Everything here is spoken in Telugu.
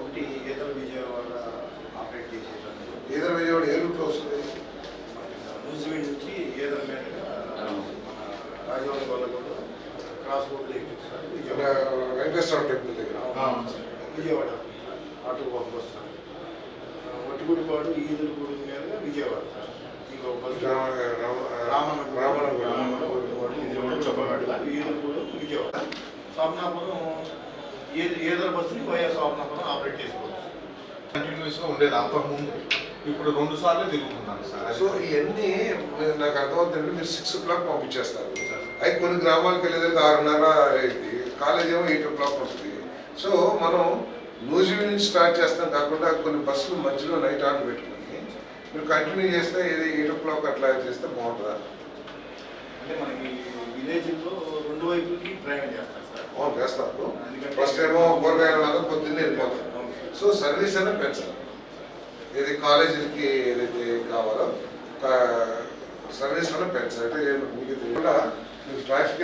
ఒకటి ఈదర విజయవాడ ఆపరేట్ చేసేదాన్ని. ఈదర విజయవాడ ఏ రూట్లో వస్తుంది? న్యూజిలాండ్ నుంచి ఈదర మీదుగా మన రాజవాడ గొల్లగూడ క్రాస్ రోడ్లో ఎక్కింది సార్. విజయవాడ వెంకటేశ్వర టెంపుల్ దగ్గర విజయవాడ ఆటో బాబు వస్తాను. వట్టిగుడిపాడు ఈదులగూడి మీదుగా విజయవాడ సార్. ఇంకో బస్సు ఈదులగూడు విజయవాడ స్వామినాపురం ఈదర బస్సుని పోయే స్వామినాపురం ఆపరేట్ చేసుకోవచ్చు. కంటిన్యూస్గా ఉండేది అంతకుముందు, ఇప్పుడు 2 సార్లు తిరుగుతున్నాను సార్. సో ఇవన్నీ నాకు అర్థమవుతుందంటే మీరు 6 o'clock పంపించేస్తారు. అయితే కొన్ని గ్రామాలకు వెళ్ళేదానికి 6:30 అయింది, కాలేజ్ ఏమో 8 o'clock వస్తుంది. సో మనం నూజివీడ్ నుంచి స్టార్ట్ చేస్తాం కాకుండా కొన్ని బస్సులు మధ్యలో నైట్ ఆర్డర్ పెట్టుకుని మీరు కంటిన్యూ చేస్తే ఇది 8 o'clock అట్లా చేస్తే బాగుంటుందా? అంటే మనకి విలేజ్లో 2 వైపులకి ప్రయాణం చేస్తారు సార్. అవును చేస్తారు. ఫస్ట్ ఏమో కూరగాయలు పొద్దున్నే వెళ్ళిపోతారు. సో సర్వీస్ అయినా పెంచాలి. ఇది కాలేజీలకి ఏదైతే కావాలో సర్వీస్ అయినా పెంచాలి. అంటే మీకు ట్రాఫిక్